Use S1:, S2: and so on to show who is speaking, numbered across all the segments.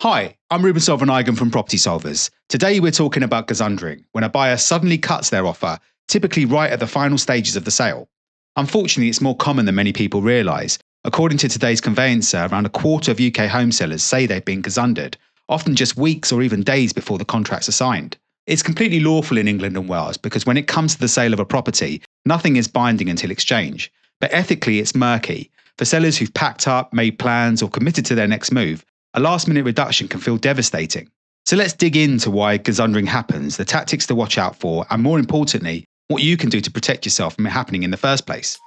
S1: Hi, I'm Ruban Selvanayagam from Property Solvers. Today we're talking about gazundering, when a buyer suddenly cuts their offer, typically right at the final stages of the sale. Unfortunately, it's more common than many people realise. According to today's Conveyancer, around a quarter of UK home sellers say they've been gazundered, often just weeks or even days before the contracts are signed. It's completely lawful in England and Wales because when it comes to the sale of a property, nothing is binding until exchange. But ethically, it's murky. For sellers who've packed up, made plans, or committed to their next move, a last-minute reduction can feel devastating. So let's dig into why gazundering happens, the tactics to watch out for, and more importantly, what you can do to protect yourself from it happening in the first place.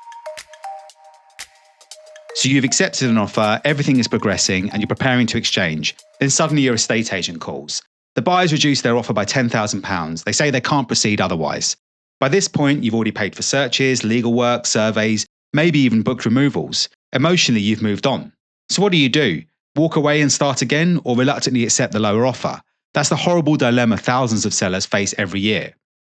S1: So you've accepted an offer, everything is progressing, and you're preparing to exchange. Then suddenly your estate agent calls. The buyer's reduced their offer by £10,000. They say they can't proceed otherwise. By this point, you've already paid for searches, legal work, surveys, maybe even booked removals. Emotionally, you've moved on. So what do? Walk away and start again, or reluctantly accept the lower offer? That's the horrible dilemma thousands of sellers face every year.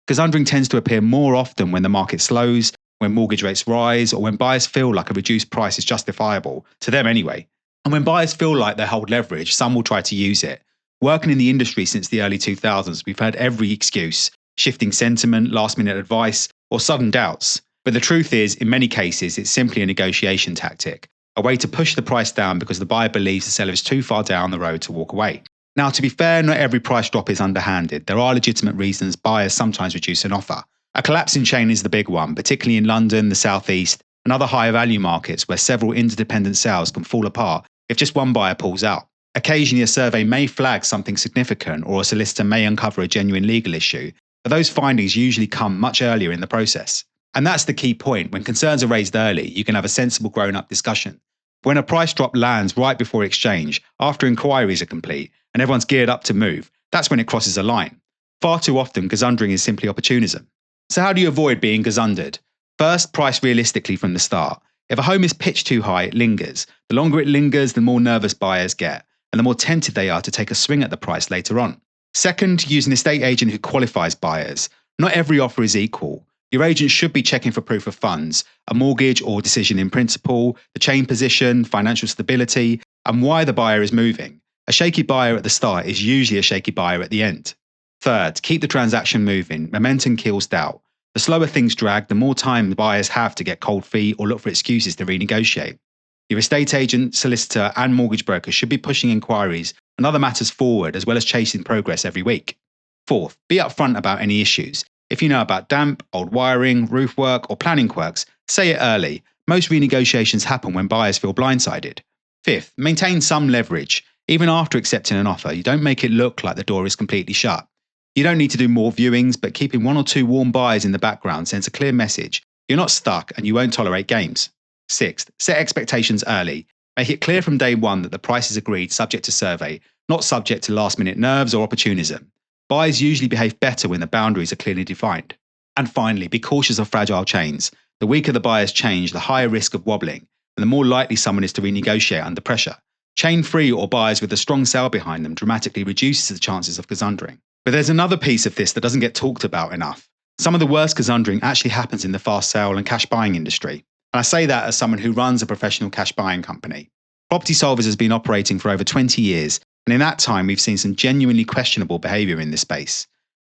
S1: Gazundering tends to appear more often when the market slows, when mortgage rates rise, or when buyers feel like a reduced price is justifiable, to them anyway. And when buyers feel like they hold leverage, some will try to use it. Working in the industry since the early 2000s, we've heard every excuse: shifting sentiment, last-minute advice, or sudden doubts. But the truth is, in many cases, it's simply a negotiation tactic. A way to push the price down because the buyer believes the seller is too far down the road to walk away. Now, to be fair, not every price drop is underhanded. There are legitimate reasons buyers sometimes reduce an offer. A collapsing chain is the big one, particularly in London, the South East, and other higher value markets where several interdependent sales can fall apart if just one buyer pulls out. Occasionally, a survey may flag something significant, or a solicitor may uncover a genuine legal issue, but those findings usually come much earlier in the process. And that's the key point. When concerns are raised early, you can have a sensible grown-up discussion. When a price drop lands right before exchange, after inquiries are complete, and everyone's geared up to move, that's when it crosses a line. Far too often, gazundering is simply opportunism. So how do you avoid being gazundered? First, price realistically from the start. If a home is pitched too high, it lingers. The longer it lingers, the more nervous buyers get, and the more tempted they are to take a swing at the price later on. Second, use an estate agent who qualifies buyers. Not every offer is equal. Your agent should be checking for proof of funds, a mortgage or decision in principle, the chain position, financial stability, and why the buyer is moving. A shaky buyer at the start is usually a shaky buyer at the end. Third, keep the transaction moving. Momentum kills doubt. The slower things drag, the more time the buyers have to get cold feet or look for excuses to renegotiate. Your estate agent, solicitor, and mortgage broker should be pushing inquiries and other matters forward, as well as chasing progress every week. Fourth, be upfront about any issues. If you know about damp, old wiring, roof work, or planning quirks, say it early. Most renegotiations happen when buyers feel blindsided. Fifth, maintain some leverage. Even after accepting an offer, you don't make it look like the door is completely shut. You don't need to do more viewings, but keeping one or two warm buyers in the background sends a clear message. You're not stuck and you won't tolerate games. Sixth, set expectations early. Make it clear from day one that the price is agreed subject to survey, not subject to last-minute nerves or opportunism. Buyers usually behave better when the boundaries are clearly defined. And finally, be cautious of fragile chains. The weaker the buyer's change, the higher risk of wobbling, and the more likely someone is to renegotiate under pressure. Chain-free or buyers with a strong sale behind them dramatically reduces the chances of gazundering. But there's another piece of this that doesn't get talked about enough. Some of the worst gazundering actually happens in the fast sale and cash buying industry. And I say that as someone who runs a professional cash buying company. Property Solvers has been operating for over 20 years, and in that time we've seen some genuinely questionable behaviour in this space.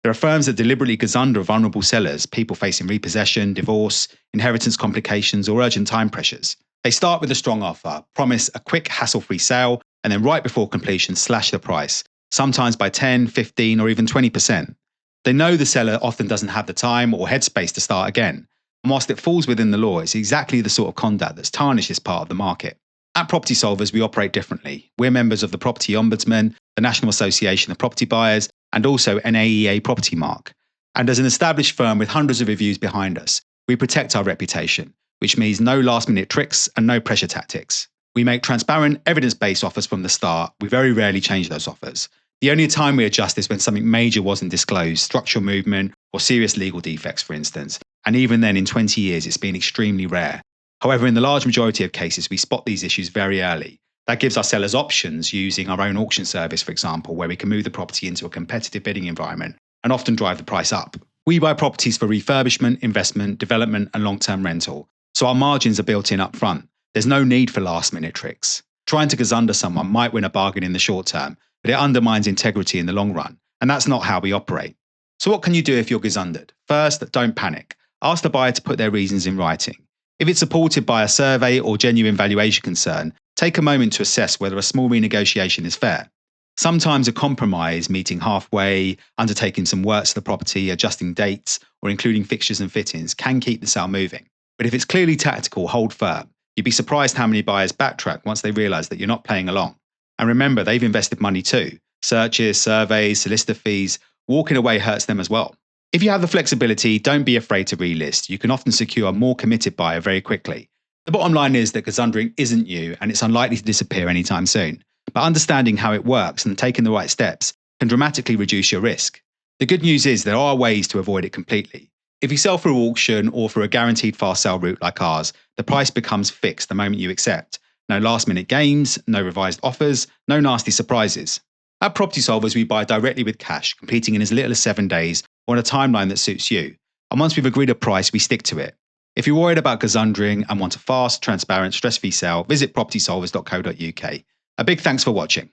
S1: There are firms that deliberately gazunder vulnerable sellers, people facing repossession, divorce, inheritance complications, or urgent time pressures. They start with a strong offer, promise a quick, hassle-free sale, and then right before completion slash the price, sometimes by 10, 15, or even 20%. They know the seller often doesn't have the time or headspace to start again, and whilst it falls within the law, it's exactly the sort of conduct that's tarnished this part of the market. At Property Solvers, we operate differently. We're members of the Property Ombudsman, the National Association of Property Buyers, and also NAEA Property Mark. And as an established firm with hundreds of reviews behind us, we protect our reputation, which means no last-minute tricks and no pressure tactics. We make transparent, evidence-based offers from the start. We very rarely change those offers. The only time we adjust is when something major wasn't disclosed, structural movement, or serious legal defects, for instance. And even then, in 20 years, it's been extremely rare. However, in the large majority of cases, we spot these issues very early. That gives our sellers options using our own auction service, for example, where we can move the property into a competitive bidding environment and often drive the price up. We buy properties for refurbishment, investment, development, and long-term rental, so our margins are built in up front. There's no need for last-minute tricks. Trying to gazunder someone might win a bargain in the short term, but it undermines integrity in the long run. And that's not how we operate. So what can you do if you're gazundered? First, don't panic. Ask the buyer to put their reasons in writing. If it's supported by a survey or genuine valuation concern, take a moment to assess whether a small renegotiation is fair. Sometimes a compromise, meeting halfway, undertaking some works to the property, adjusting dates, or including fixtures and fittings, can keep the sale moving. But if it's clearly tactical, hold firm. You'd be surprised how many buyers backtrack once they realise that you're not playing along. And remember, they've invested money too. Searches, surveys, solicitor fees. Walking away hurts them as well. If you have the flexibility, don't be afraid to relist. You can often secure a more committed buyer very quickly. The bottom line is that gazundering isn't new and it's unlikely to disappear anytime soon. But understanding how it works and taking the right steps can dramatically reduce your risk. The good news is there are ways to avoid it completely. If you sell through auction or through a guaranteed fast sale route like ours, the price becomes fixed the moment you accept. No last minute games, no revised offers, no nasty surprises. At Property Solvers, we buy directly with cash, completing in as little as 7 days or on a timeline that suits you. And once we've agreed a price, we stick to it. If you're worried about gazundering and want a fast, transparent, stress-free sale, visit propertysolvers.co.uk. A big thanks for watching.